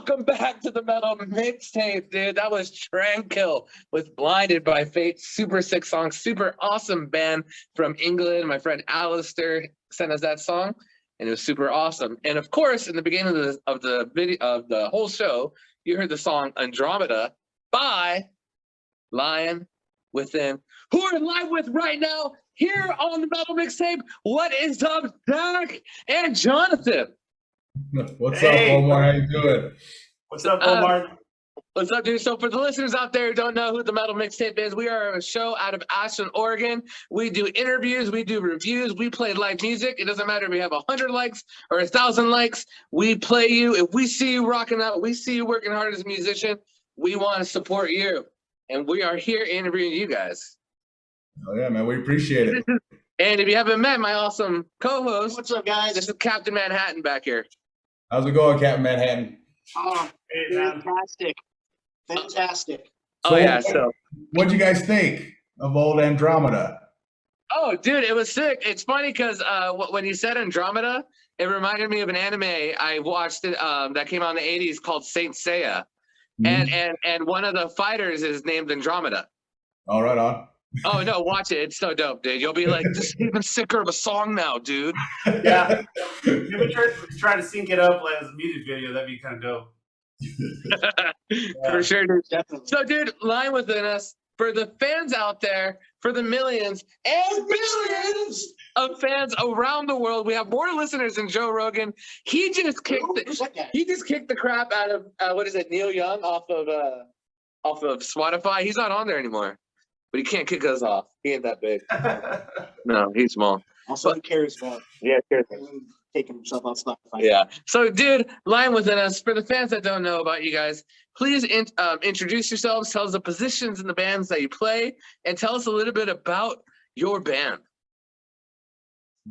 welcome back to the Metal Mixtape, dude. That was Tranquil with Blinded by Fate. Super sick song, super awesome band from England. My friend Alistair sent us that song, and it was super awesome. And of course, in the beginning of the video of the whole show, you heard the song Andromeda by Lion Within, who we're live with right now here on the Metal Mixtape. What is up, Zach and Jonathan? What's up, Omar? How you doing? What's up, Omar? What's up, dude? So for the listeners out there who don't know who the Metal Mixtape is, we are a show out of Ashland, Oregon. We do interviews, we do reviews, we play live music. It doesn't matter if we have 100 likes or 1,000 likes. We play you. If we see you rocking out, we see you working hard as a musician, we want to support you. And we are here interviewing you guys. Oh, yeah, man. We appreciate it. And if you haven't met my awesome co-host, What's up, guys? this is Captain Manhattan back here. How's it going, Captain Manhattan? Oh, fantastic. Fantastic. So What'd you guys think of old Andromeda? Oh, dude, it was sick. It's funny because when you said Andromeda, it reminded me of an anime I watched it that came out in the 80s called Saint Seiya. And one of the fighters is named Andromeda. All right, on. Oh, no, watch it. It's so dope, dude. You'll be like, this is even sicker of a song now, dude. Yeah. If we try to sync it up as a music video, that'd be kind of dope. For sure, dude. Definitely. So, dude, line within us. For the fans out there, for the millions and billions of fans around the world, we have more listeners than Joe Rogan. He just kicked the crap out of Neil Young off of Spotify. He's not on there anymore, but he can't kick us off. He ain't that big. No, he's small. Also, he cares about taking himself off Spotify. Yeah. So, dude, line within us. For the fans that don't know about you guys, please introduce yourselves. Tell us the positions in the bands that you play, and tell us a little bit about your band.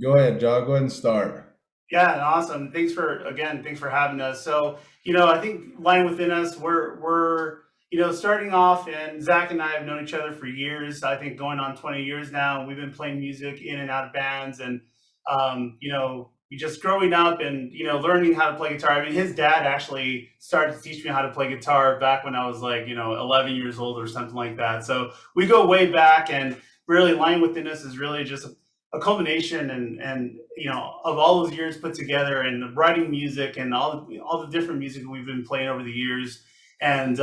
Go ahead, John. Go ahead and start. Yeah, awesome. Thanks for having us. So, I think line within us, we're starting off, and Zach and I have known each other for years. I think going on 20 years now. We've been playing music in and out of bands, and just growing up and learning how to play guitar. I mean, his dad actually started to teach me how to play guitar back when I was 11 years old or something like that. So we go way back, and really Line Within Us is really just a culmination and of all those years put together, and writing music and all the different music we've been playing over the years. And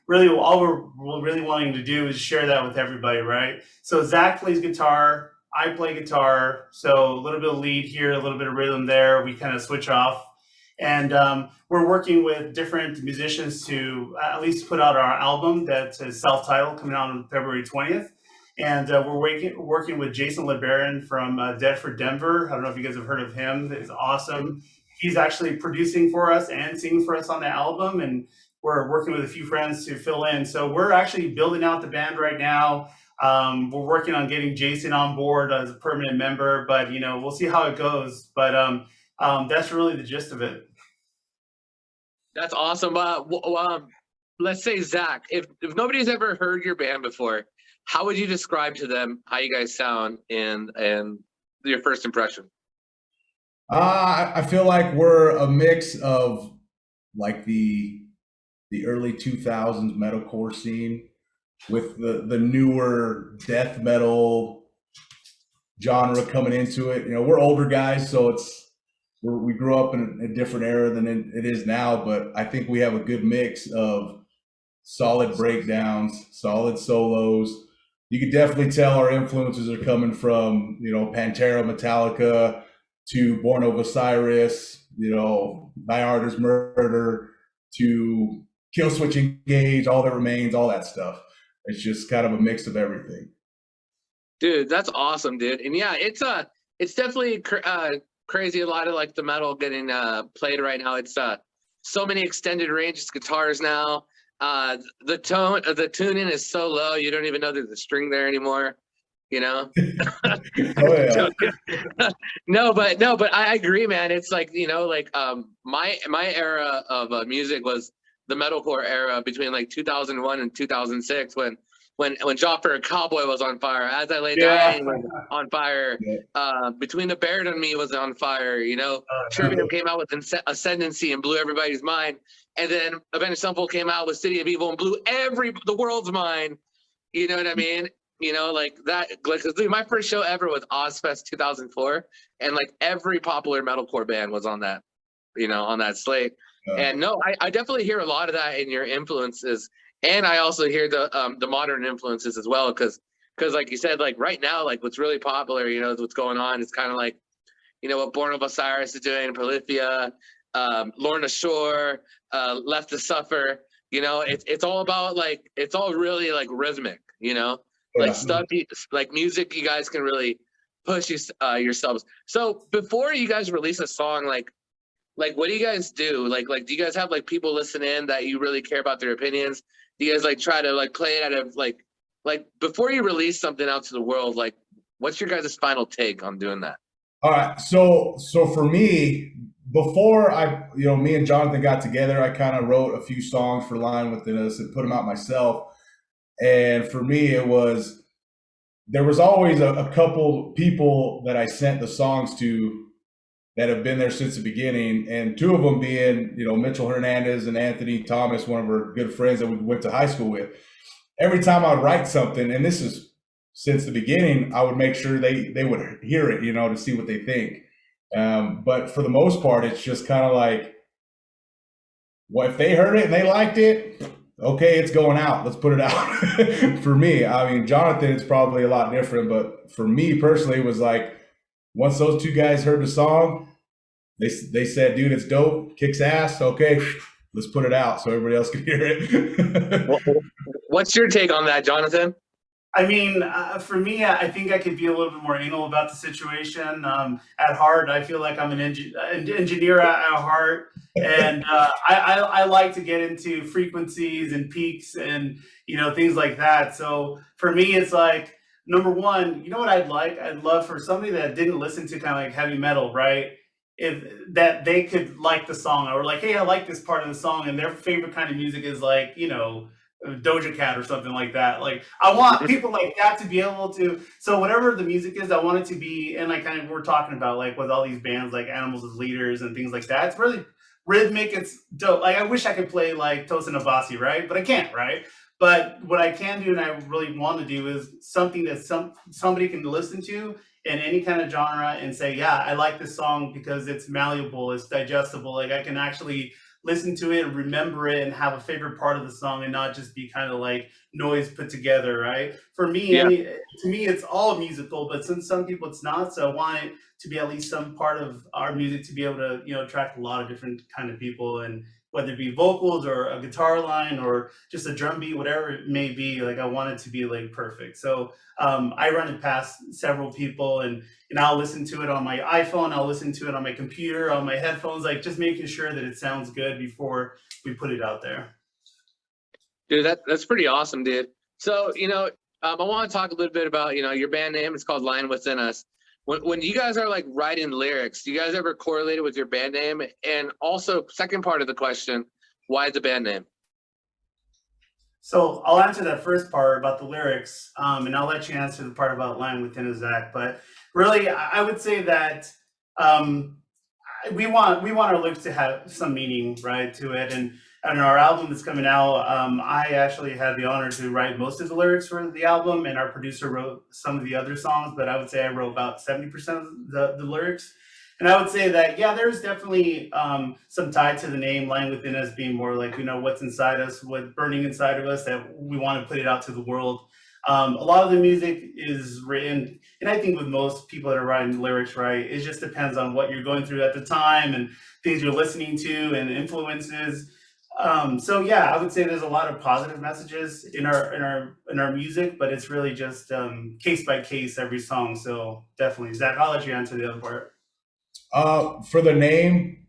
really all we're really wanting to do is share that with everybody, right? So Zach plays guitar, I play guitar, so a little bit of lead here, a little bit of rhythm there. We kind of switch off. And we're working with different musicians to at least put out our album that's self-titled, coming out on February 20th. And we're working with Jason LeBaron from Medford, Denver. I don't know if you guys have heard of him. He's awesome. He's actually producing for us and singing for us on the album. And we're working with a few friends to fill in. So we're actually building out the band right now. We're working on getting Jason on board as a permanent member, but we'll see how it goes. But that's really the gist of it. That's awesome. Let's say Zach, if nobody's ever heard your band before, how would you describe to them how you guys sound and your first impression? I feel like we're a mix of like the early 2000s metalcore scene with the newer death metal genre coming into it. We're older guys, so we grew up in a different era than it is now, but I think we have a good mix of solid breakdowns, solid solos. You could definitely tell our influences are coming from, Pantera, Metallica, to Born of Osiris, Die Artist Murder, to Killswitch Engage, All That Remains, all that stuff. It's just kind of a mix of everything. Dude, that's awesome, dude. And yeah, it's definitely crazy. A lot of like the metal getting played right now. It's so many extended range guitars now. The tuning is so low you don't even know there's a string there anymore. Oh, yeah. No, but I agree, man. It's like my era of music was the metalcore era between like 2001 and 2006 when Joffrey Cowboy was on fire, As I Lay Dying was on fire, Between the Buried and Me was on fire, Trivium came out with Ascendancy and blew everybody's mind. And then Avenged Sevenfold came out with City of Evil and blew the world's mind. You know what I mean? You know, like that. Like, dude, my first show ever was Ozfest 2004, and like every popular metalcore band was on that. You know, on that slate. And no, I definitely hear a lot of that in your influences, and I also hear the modern influences as well, because like you said, like right now, like what's really popular, you know, what's going on. It's kind of like, you know, what Born of Osiris is doing, Polyphia, Lorna Shore, Left to Suffer. You know, it's all about like, it's all really like rhythmic. You know, like stuff like music you guys can really push yourselves. So before you guys release a song, like what do you guys do? Like do you guys have like people listen in that you really care about their opinions? Do you guys like try to like play it out of like before you release something out to the world, like what's your guys' final take on doing that? All right. So for me, before me and Jonathan got together, I kind of wrote a few songs for Line Within Us and put them out myself. And for me, there was always a couple people that I sent the songs to that have been there since the beginning. And two of them being, you know, Mitchell Hernandez and Anthony Thomas, one of our good friends that we went to high school with. Every time I would write something, and this is since the beginning, I would make sure they would hear it, you know, to see what they think. But for the most part, it's just kind of like, well, if they heard it and they liked it, okay, it's going out. Let's put it out. For me, I mean, Jonathan, it's probably a lot different, but for me personally, it was like, once those two guys heard the song, they said, dude, it's dope, kicks ass. Okay, let's put it out so everybody else can hear it. What's your take on that, Jonathan? I mean, for me, I think I could be a little bit more anal about the situation. At heart, I feel like I'm an engineer at heart, and I like to get into frequencies and peaks and, you know, things like that. So for me, it's like, number one, you know what I'd like? I'd love for somebody that didn't listen to kind of like heavy metal, right? If that they could like the song, or like, hey, I like this part of the song, and their favorite kind of music is like, you know, Doja Cat or something like that. Like, I want people like that to be able to. So whatever the music is, I want it to be. And like, kind of, we're talking about like with all these bands like Animals as Leaders and things like that. It's really rhythmic. It's dope. Like, I wish I could play like Tosin Abasi, right? But I can't, right? But what I can do, and I really want to do, is something that somebody can listen to in any kind of genre and say, yeah, I like this song because it's malleable, it's digestible. Like, I can actually listen to it and remember it and have a favorite part of the song and not just be kind of like noise put together, right? For me, Yeah. to me, it's all musical, but since some people it's not, so I want it to be at least some part of our music to be able to, you know, attract a lot of different kind of people, and whether it be vocals or a guitar line or just a drum beat, whatever it may be, like I want it to be like perfect. So I run it past several people, and I'll listen to it on my iPhone, I'll listen to it on my computer, on my headphones, like just making sure that it sounds good before we put it out there. Dude, that's pretty awesome, dude. So, you know, I want to talk a little bit about, you know, your band name. It's called Line Within Us. When you guys are like writing lyrics, do you guys ever correlate it with your band name? And also, second part of the question, why the band name? So I'll answer that first part about the lyrics, and I'll let you answer the part about Line Within Us, Zach. But really, I would say that we want our lyrics to have some meaning, right, to it. And our album that's coming out, I actually had the honor to write most of the lyrics for the album, and our producer wrote some of the other songs. But I would say I wrote about 70% of the lyrics. And I would say that, yeah, there's definitely some tie to the name Line Within Us being more like, you know, what's inside us, what's burning inside of us, that we want to put it out to the world. A lot of the music is written, and I think with most people that are writing lyrics, right, it just depends on what you're going through at the time and things you're listening to and influences. So yeah, I would say there's a lot of positive messages in our music, but it's really just case by case every song. So definitely, Zach, I'll let you answer the other part. For the name,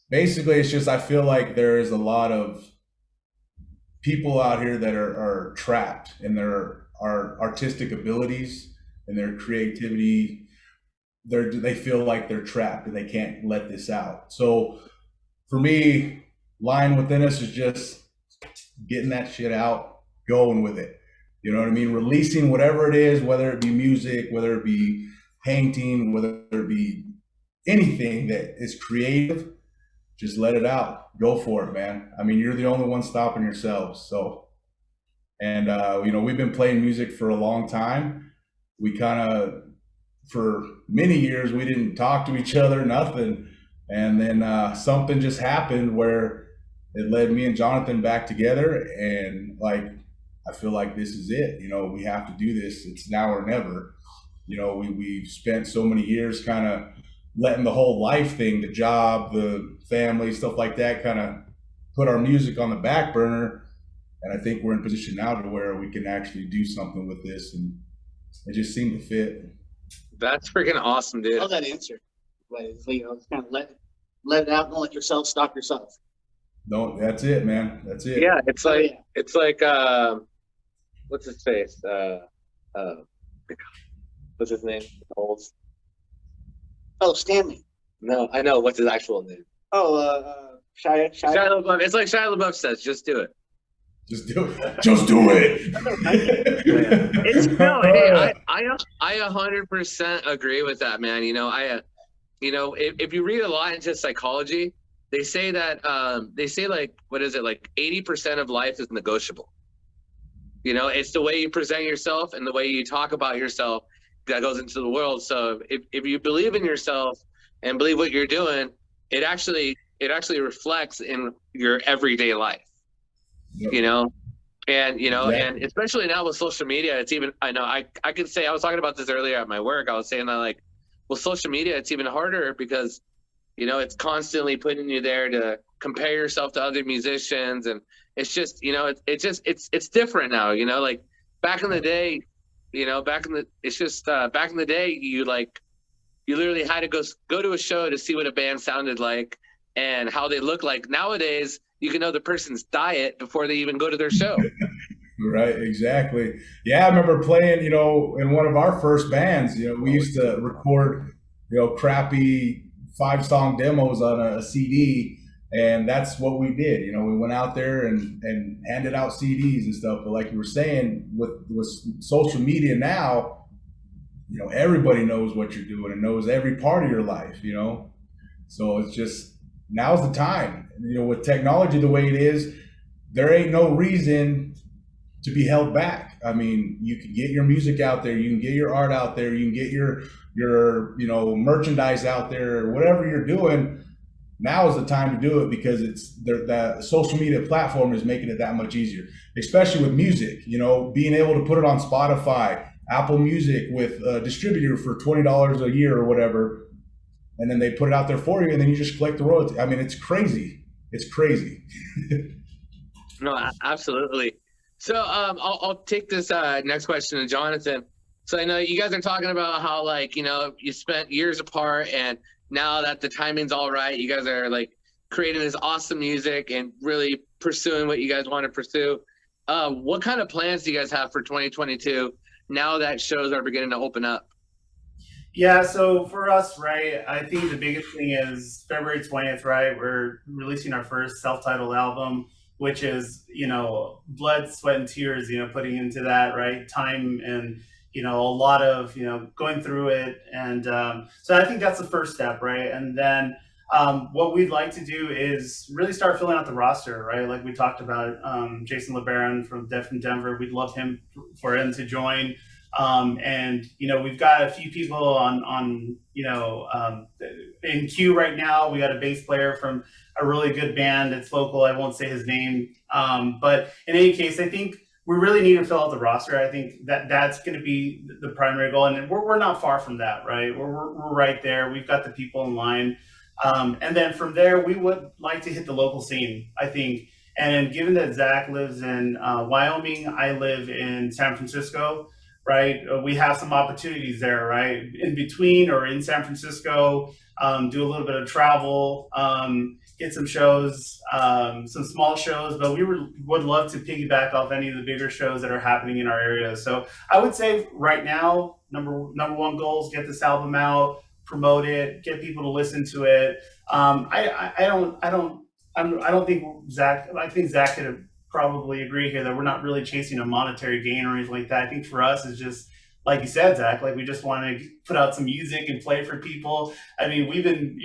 basically, it's just I feel like there is a lot of people out here that are trapped in their artistic abilities and their creativity. They feel like they're trapped and they can't let this out. So for me, Line Within Us is just getting that shit out, going with it. You know what I mean? Releasing whatever it is, whether it be music, whether it be painting, whether it be anything that is creative, just let it out. Go for it, man. I mean, you're the only one stopping yourselves. So, and we've been playing music for a long time. We kind of, for many years, we didn't talk to each other, nothing. And then something just happened where it led me and Jonathan back together. And like, I feel like this is it. We have to do this. It's now or never. We've spent so many years kind of letting the whole life thing, the job, the family, stuff like that, kind of put our music on the back burner. And I think we're in a position now to where we can actually do something with this. And it just seemed to fit. That's freaking awesome, dude. I love that answer. It's kind of let it out. Don't let yourself stop yourself. Don't. That's it, man. That's it. Yeah, it's like what's his face? What's his name? Olds. Oh, Stanley. No, I know. What's his actual name? Oh, Shia LaBeouf. It's like Shia LaBeouf says, just do it. Just do it. Just do it. It's no. Hey, I 100% agree with that, man. If you read a lot into psychology, they say that like, what is it, like 80% of life is negotiable. It's the way you present yourself and the way you talk about yourself that goes into the world. So if you believe in yourself and believe what you're doing, it actually reflects in your everyday life. Yep. And especially now with social media, it's even, I could say, I was talking about this earlier at my work. I was saying that, like, with social media, it's even harder because, it's constantly putting you there to compare yourself to other musicians. And it's just, it's different now, like back in the day, back in the day, you literally had to go to a show to see what a band sounded like and how they look like. Nowadays, you can know the person's diet before they even go to their show. Right, exactly. Yeah, I remember playing, in one of our first bands, we used to record, crappy 5-song demos on a CD, and that's what we did. We went out there and handed out CDs and stuff. But like you were saying, with social media now, everybody knows what you're doing and knows every part of your life, So it's just, now's the time. With technology the way it is, there ain't no reason to be held back. I mean, you can get your music out there, you can get your art out there, you can get your merchandise out there, whatever you're doing. Now is the time to do it because that social media platform is making it that much easier, especially with music. Being able to put it on Spotify, Apple Music with a distributor for $20 a year or whatever, and then they put it out there for you, and then you just collect the royalty. I mean, it's crazy. It's crazy. No, absolutely. So I'll take this next question to Jonathan. So I know you guys are talking about how, like, you spent years apart, and now that the timing's all right, you guys are like creating this awesome music and really pursuing what you guys want to pursue. What kind of plans do you guys have for 2022 now that shows are beginning to open up? Yeah, so for us, right, I think the biggest thing is February 20th, right? We're releasing our first self-titled album, which is, blood, sweat, and tears, putting into that, right? Time and, a lot of, going through it. And so I think that's the first step, right? And then what we'd like to do is really start filling out the roster, right? Like we talked about, Jason LeBaron from Denver. We'd love for him to join. And we've got a few people on in queue right now. We got a bass player from a really good band. It's local. I won't say his name. But in any case, I think we really need to fill out the roster. I think that's going to be the primary goal. And we're not far from that, right? We're right there. We've got the people in line. And then from there, we would like to hit the local scene, I think. And given that Zach lives in Wyoming, I live in San Francisco. Right, we have some opportunities there, right, in between or in San Francisco. Do a little bit of travel, get some shows, some small shows, but we would love to piggyback off any of the bigger shows that are happening in our area. So I would say right now, number one goal is get this album out, promote it, get people to listen to it. I don't think Zach. I think Zach could have probably agree here that we're not really chasing a monetary gain or anything like that. I think for us is just like you said, Zach, like we just want to put out some music and play for people. I mean, we've been,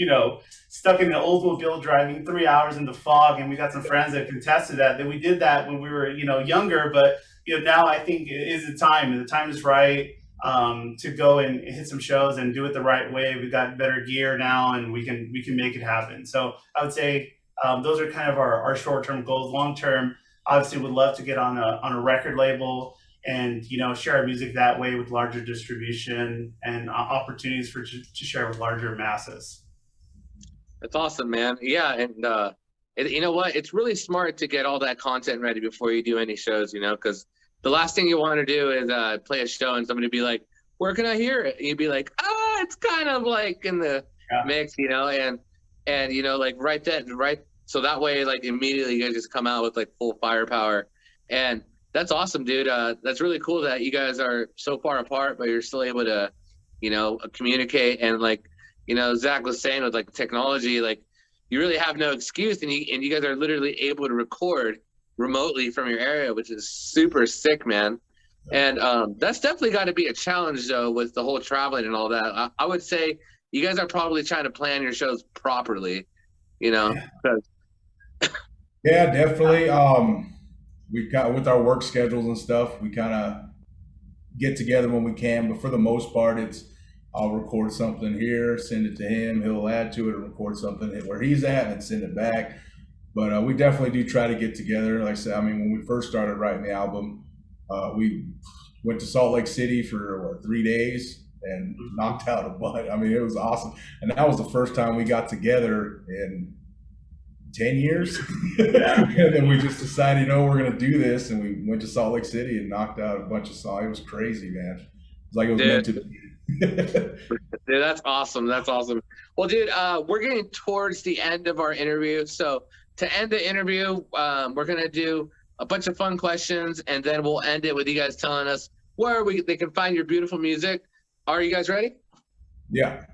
stuck in the Oldsmobile driving 3 hours in the fog, and we got some friends that contested that we did that when we were, younger. But now I think it is the time, and the time is right to go and hit some shows and do it the right way. We've got better gear now, and we can make it happen. So I would say those are kind of our short-term goals. Long-term, obviously, would love to get on a record label and share our music that way with larger distribution and opportunities to share with larger masses. That's awesome, man. Yeah, and you know what? It's really smart to get all that content ready before you do any shows, because the last thing you want to do is play a show and somebody be like, "Where can I hear it?" And you'd be like, it's kind of like in the mix, and like right. So that way, like immediately you guys just come out with like full firepower, and that's awesome, dude. That's really cool that you guys are so far apart, but you're still able to, communicate. And like, Zach was saying with like technology, like you really have no excuse, and you guys are literally able to record remotely from your area, which is super sick, man. And that's definitely got to be a challenge though, with the whole traveling and all that. I would say you guys are probably trying to plan your shows properly, Yeah, definitely. We've got with our work schedules and stuff, we kind of get together when we can, but for the most part, I'll record something here, send it to him, he'll add to it, and record something where he's at and send it back. But we definitely do try to get together. Like I said, I mean, when we first started writing the album, we went to Salt Lake City for 3 days and knocked out a bunch. I mean, it was awesome. And that was the first time we got together in 10 years. And then we just decided, we're going to do this. And we went to Salt Lake City and knocked out a bunch of songs. It was crazy, man. It's like it was meant to be. Dude, that's awesome. That's awesome. Well, dude, we're getting towards the end of our interview. So to end the interview, we're going to do a bunch of fun questions, and then we'll end it with you guys telling us where they can find your beautiful music. Are you guys ready? Yeah.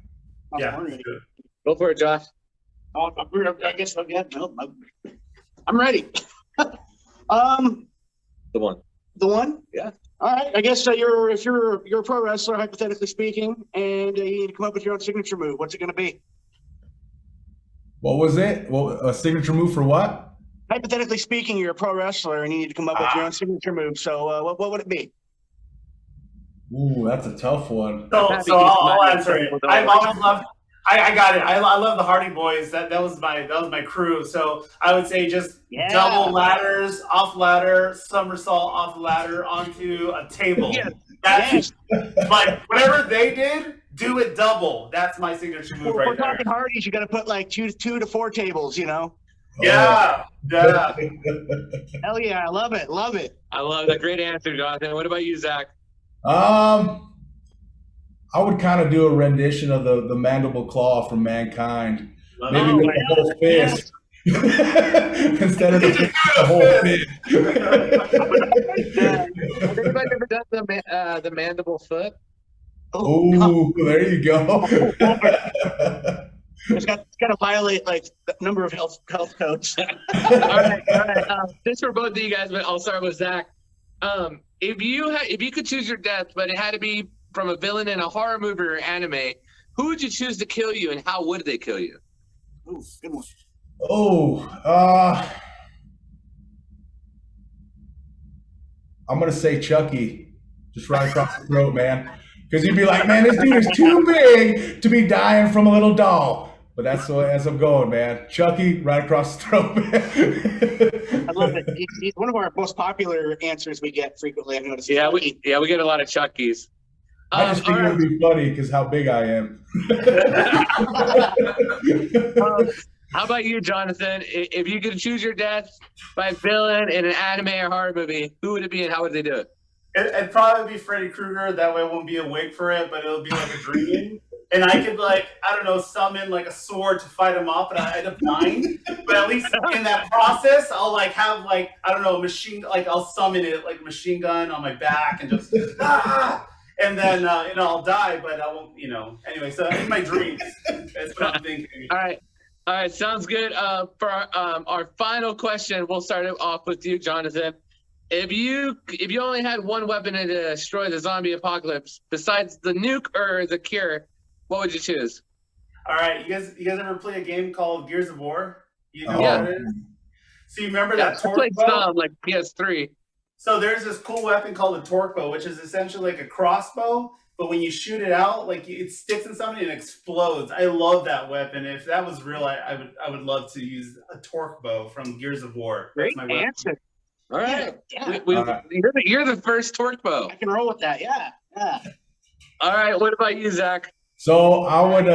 Go for it, Josh. I guess again. No, I'm ready. The one. The one? Yeah. All right. I guess if you're a pro wrestler, hypothetically speaking, and you need to come up with your own signature move, what's it going to be? What was it? Well, a signature move for what? Hypothetically speaking, you're a pro wrestler and you need to come up with your own signature move. So what would it be? Ooh, that's a tough one. So I'll answer it. I've always loved. I got it. I love the Hardy Boys. That was my crew. So I would say just double ladders, off ladder, somersault off ladder onto a table. That's like whatever they did, do it double. That's my signature move right there. We're talking Hardys. You got to put like two to four tables. Yeah. Hell yeah, I love it. Love it. I love that. Great answer, Jonathan. What about you, Zach? I would kind of do a rendition of the mandible claw from Mankind. Maybe with the whole fist. Instead of the whole fist. Has anybody ever done the mandible foot? Oh, there you go. It's got to violate like the number of health codes. All right. This for both of you guys, but I'll start with Zach. If you could choose your death, but it had to be from a villain in a horror movie or anime, who would you choose to kill you, and how would they kill you? Ooh, good one. I'm gonna say Chucky, just right across the throat, man. Because you'd be like, man, this dude is too big to be dying from a little doll. But that's as I'm going, man. Chucky, right across the throat, man. I love it. He's one of our most popular answers we get frequently. I've noticed. Yeah, we get a lot of Chuckies. I just think it would be funny because how big I am. How about you, Jonathan? If you could choose your death by villain in an anime or horror movie, who would it be and how would they do it? It'd probably be Freddy Krueger. That way I won't be awake for it, but it'll be like a dream. And I could summon like a sword to fight him off, and I end up dying. But at least in that process, I'll have a machine, I'll summon it like a machine gun on my back and just and then I'll die, but I won't, Anyway, so in my dreams, that's what I'm thinking. All right, sounds good. For our final question, we'll start it off with you, Jonathan. If you only had one weapon to destroy the zombie apocalypse, besides the nuke or the cure, what would you choose? All right, you guys ever play a game called Gears of War? You know Yeah. what that is? So you remember Yeah, that I torque played bow? some like PS3. So there's this cool weapon called a torque bow, which is essentially like a crossbow, but when you shoot it out, like it sticks in something and explodes. I love that weapon. If that was real, I would love to use a torque bow from Gears of War. That's Great my weapon. answer. All right. Yeah. You're the first torque bow. I can roll with that. Yeah. Yeah. All right. What about you, Zach? So I would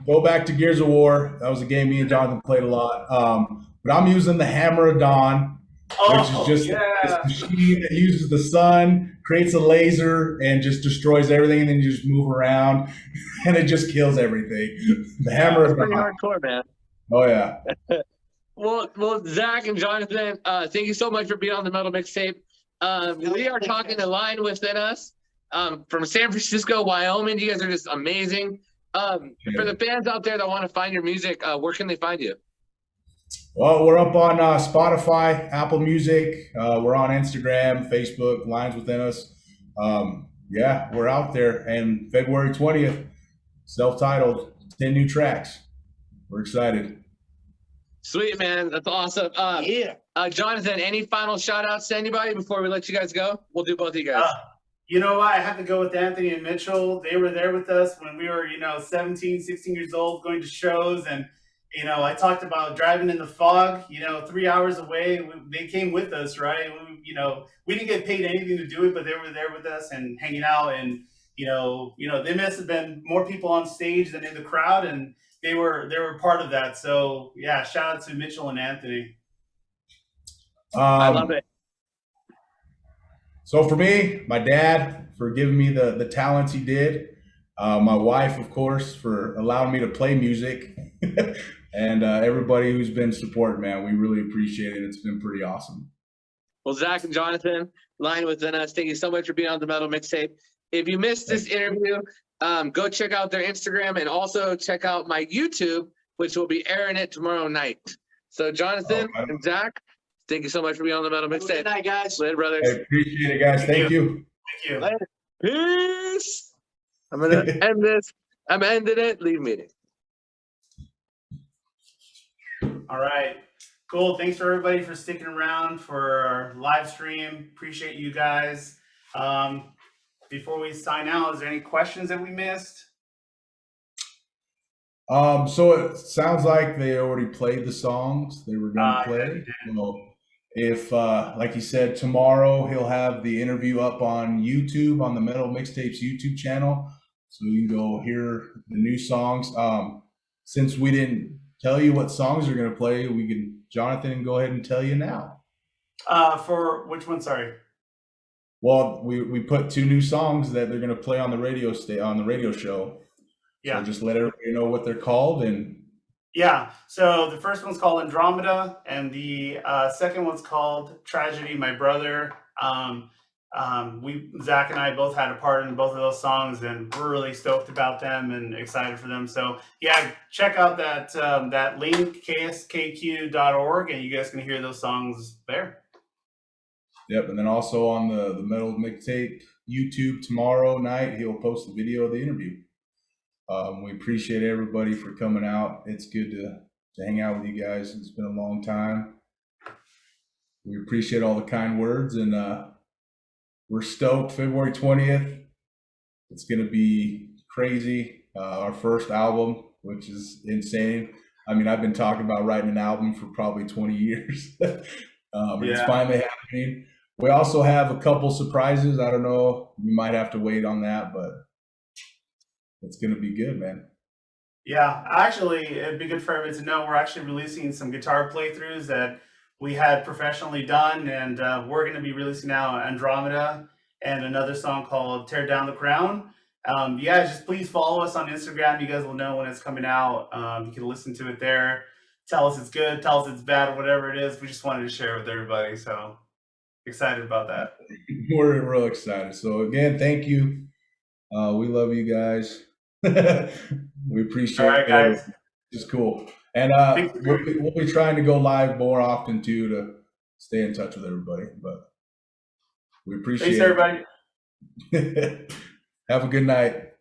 go back to Gears of War. That was a game me and Jonathan played a lot. But I'm using the Hammer of Dawn, which is just this machine that uses the sun, creates a laser, and just destroys everything. And then you just move around, and it just kills everything. The Hammer of Pretty Dawn. hardcore, man. Oh yeah. Well, Zach and Jonathan, thank you so much for being on the Metal Mixtape. We are talking to Line Within Us from San Francisco, Wyoming. You guys are just amazing. For the fans out there that want to find your music, where can they find you? Well, we're up on Spotify, Apple Music. We're on Instagram, Facebook, Lines Within Us. Yeah, we're out there. And February 20th, self-titled, 10 new tracks. We're excited. Sweet, man. That's awesome. Yeah. Jonathan, any final shout outs to anybody before we let you guys go? We'll do both of you guys. You know what? I have to go with Anthony and Mitchell. They were there with us when we were, 17, 16 years old, going to shows. And, I talked about driving in the fog, 3 hours away. They came with us, right? We didn't get paid anything to do it, but they were there with us and hanging out. And, they must have been more people on stage than in the crowd. And they were part of that. So, yeah, shout out to Mitchell and Anthony. I love it. So for me, my dad for giving me the talents he did. My wife, of course, for allowing me to play music. And everybody who's been supporting, man, we really appreciate it. It's been pretty awesome. Well, Zach and Jonathan, Line Within Us, thank you so much for being on the Metal Mixtape. If you missed this interview, go check out their Instagram and also check out my YouTube, which will be airing it tomorrow night. So Jonathan and Zach, thank you so much for being on the Metal Mixtape. Good night, guys. Later, brothers. I appreciate it, guys. Thank you. Thank you. Later. Peace. I'm going to end this. I'm ending it. Leave meeting. All right. Cool. Thanks for everybody for sticking around for our live stream. Appreciate you guys. Before we sign out, is there any questions that we missed? So it sounds like they already played the songs they were going to play. So if, like he said, tomorrow he'll have the interview up on YouTube, on the Metal Mixtapes YouTube channel. So you can go hear the new songs. Since we didn't tell you what songs are going to play, Jonathan can go ahead and tell you now. For which one? Sorry. Well, we put 2 new songs that they're going to play on the radio show. Yeah. So just let everybody know what they're called. And yeah. So the first one's called Andromeda, and the second one's called Tragedy, My Brother. Zach and I both had a part in both of those songs, and we're really stoked about them and excited for them. So yeah, check out that link, kskq.org, and you guys can hear those songs there. Yep, and then also on the Metal Mixtape YouTube tomorrow night, he'll post the video of the interview. We appreciate everybody for coming out. It's good to hang out with you guys. It's been a long time. We appreciate all the kind words, and we're stoked. February 20th, it's going to be crazy. Our first album, which is insane. I mean, I've been talking about writing an album for probably 20 years. It's finally happening. We also have a couple surprises. I don't know. We might have to wait on that, but it's going to be good, man. Yeah, actually, it'd be good for everybody to know we're actually releasing some guitar playthroughs that we had professionally done, and we're going to be releasing now Andromeda and another song called Tear Down the Crown. Just please follow us on Instagram. You guys will know when it's coming out. You can listen to it there. Tell us it's good, tell us it's bad, or whatever it is. We just wanted to share with everybody. So excited about that. We're real excited. So again, thank you. We love you guys. We appreciate it. All right, guys. It's cool. And we'll be trying to go live more often too, to stay in touch with everybody. But We appreciate Thanks, everybody. it. Have a good night.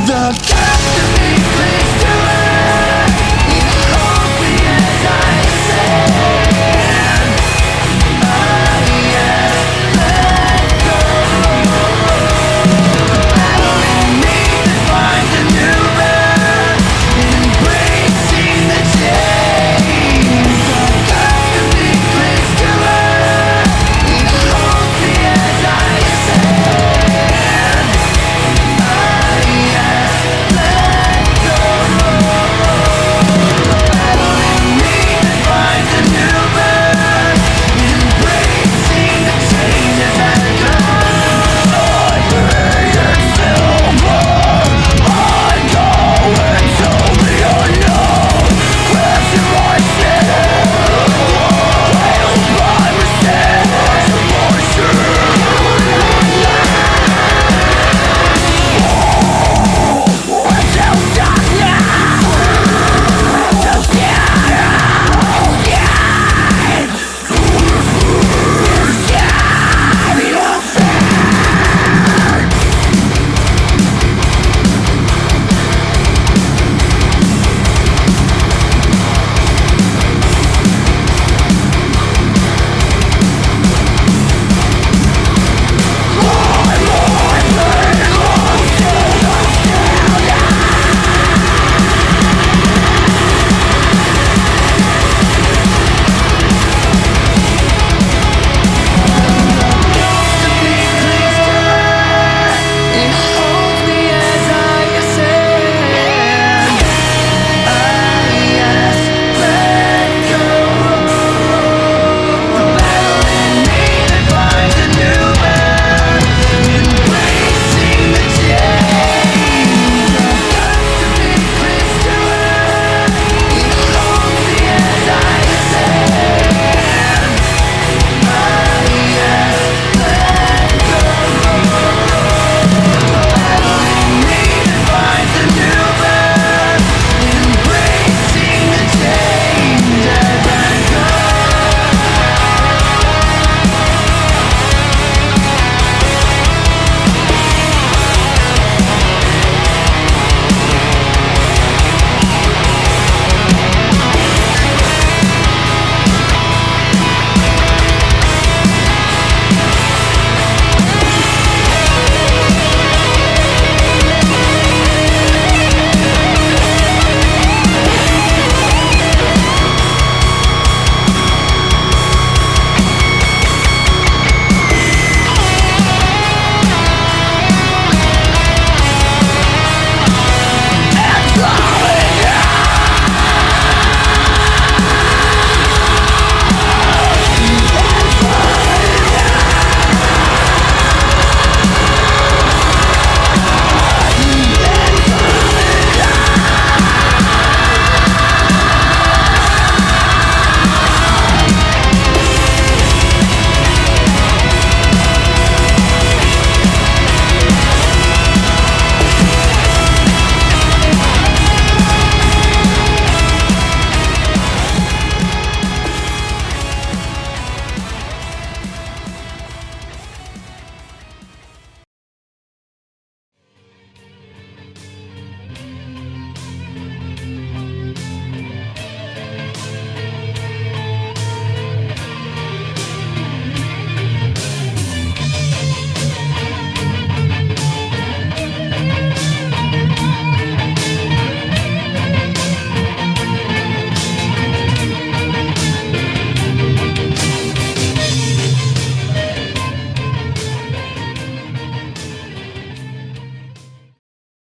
The